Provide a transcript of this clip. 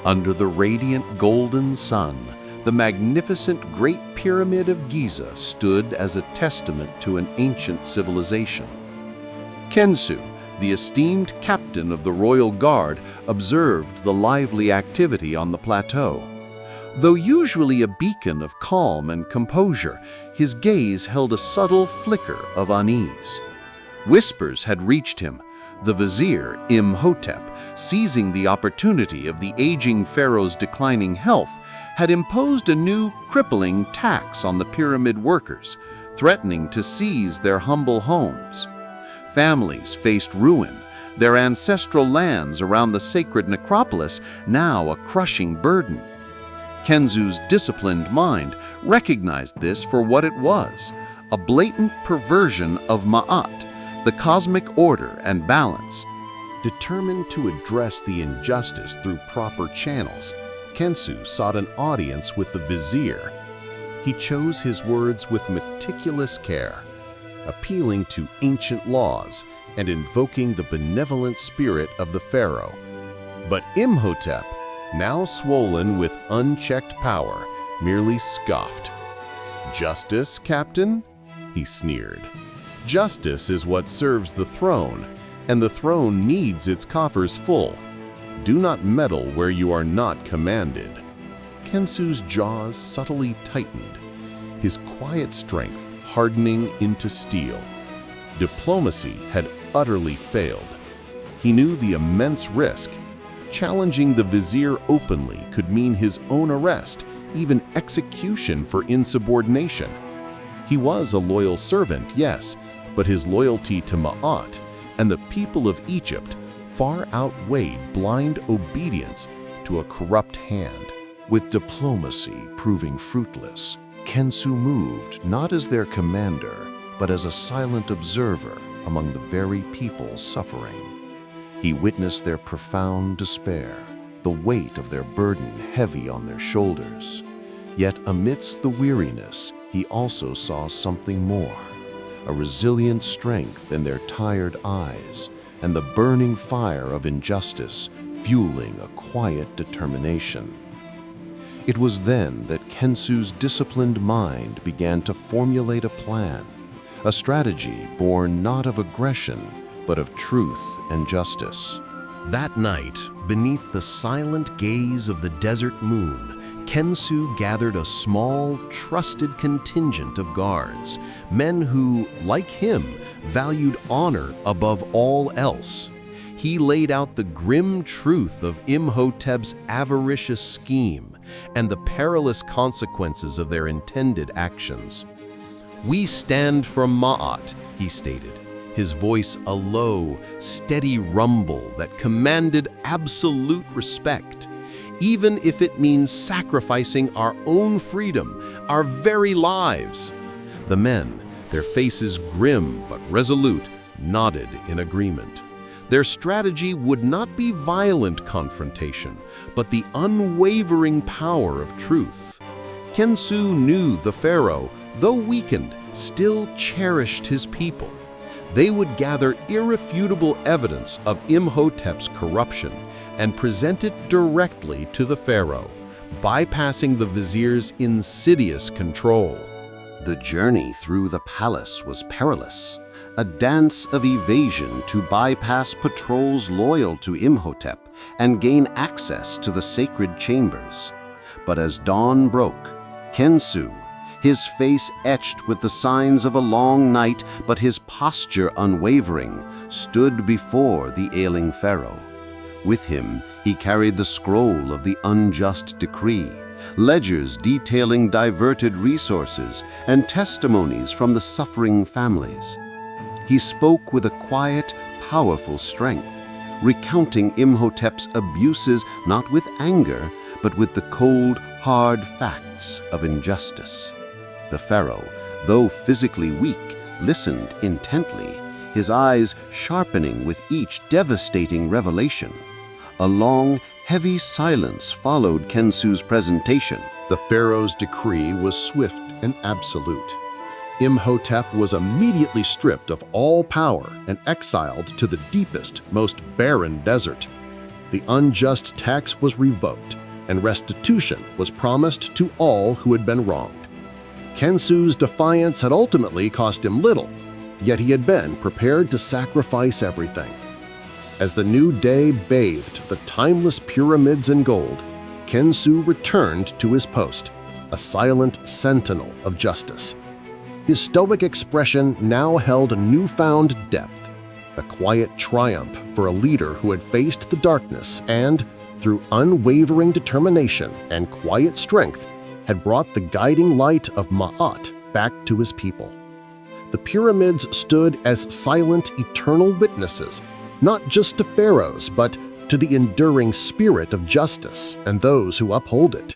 Under the radiant golden sun, the magnificent Great Pyramid of Giza stood as a testament to an ancient civilization. Khensu, the esteemed captain of the royal guard, observed the lively activity on the plateau. Though usually a beacon of calm and composure, his gaze held a subtle flicker of unease. Whispers had reached him. The Vizier Imhotep, seizing the opportunity of the aging pharaoh's declining health, had imposed a new crippling tax on the pyramid workers, threatening to seize their humble homes. Families faced ruin, their ancestral lands around the sacred necropolis now a crushing burden. Khensu's disciplined mind recognized this for what it was, a blatant perversion of Ma'at, the cosmic order and balance. Determined to address the injustice through proper channels, Khensu sought an audience with the vizier. He chose his words with meticulous care, appealing to ancient laws and invoking the benevolent spirit of the pharaoh. But Imhotep, now swollen with unchecked power, merely scoffed. "Justice, Captain?" he sneered. "Justice is what serves the throne, and the throne needs its coffers full. Do not meddle where you are not commanded." Khensu's jaws subtly tightened, his quiet strength hardening into steel. Diplomacy had utterly failed. He knew the immense risk. Challenging the vizier openly could mean his own arrest, even execution for insubordination. He was a loyal servant, yes, but his loyalty to Ma'at and the people of Egypt far outweighed blind obedience to a corrupt hand. With diplomacy proving fruitless, Khensu moved not as their commander, but as a silent observer among the very people suffering. He witnessed their profound despair, the weight of their burden heavy on their shoulders. Yet amidst the weariness, he also saw something more, a resilient strength in their tired eyes, and the burning fire of injustice fueling a quiet determination. It was then that Khensu's disciplined mind began to formulate a plan, a strategy born not of aggression, but of truth and justice. That night, beneath the silent gaze of the desert moon, Khensu gathered a small, trusted contingent of guards, men who, like him, valued honor above all else. He laid out the grim truth of Imhotep's avaricious scheme and the perilous consequences of their intended actions. "We stand for Ma'at," he stated, his voice a low, steady rumble that commanded absolute respect, even if it means sacrificing our own freedom, our very lives. The men, their faces grim but resolute, nodded in agreement. Their strategy would not be violent confrontation, but the unwavering power of truth. Khensu knew the pharaoh, though weakened, still cherished his people. They would gather irrefutable evidence of Imhotep's corruption and present it directly to the pharaoh, bypassing the vizier's insidious control. The journey through the palace was perilous, a dance of evasion to bypass patrols loyal to Imhotep and gain access to the sacred chambers. But as dawn broke, Khensu, his face etched with the signs of a long night but his posture unwavering, stood before the ailing pharaoh. With him, he carried the scroll of the unjust decree, ledgers detailing diverted resources, and testimonies from the suffering families. He spoke with a quiet, powerful strength, recounting Imhotep's abuses not with anger, but with the cold, hard facts of injustice. The pharaoh, though physically weak, listened intently, his eyes sharpening with each devastating revelation. A long, heavy silence followed Khensu's presentation. The pharaoh's decree was swift and absolute. Imhotep was immediately stripped of all power and exiled to the deepest, most barren desert. The unjust tax was revoked, and restitution was promised to all who had been wronged. Khensu's defiance had ultimately cost him little, yet he had been prepared to sacrifice everything. As the new day bathed the timeless pyramids in gold, Khensu returned to his post, a silent sentinel of justice. His stoic expression now held newfound depth, a quiet triumph for a leader who had faced the darkness and, through unwavering determination and quiet strength, had brought the guiding light of Ma'at back to his people. The pyramids stood as silent, eternal witnesses, not just to pharaohs but to the enduring spirit of justice and those who uphold it.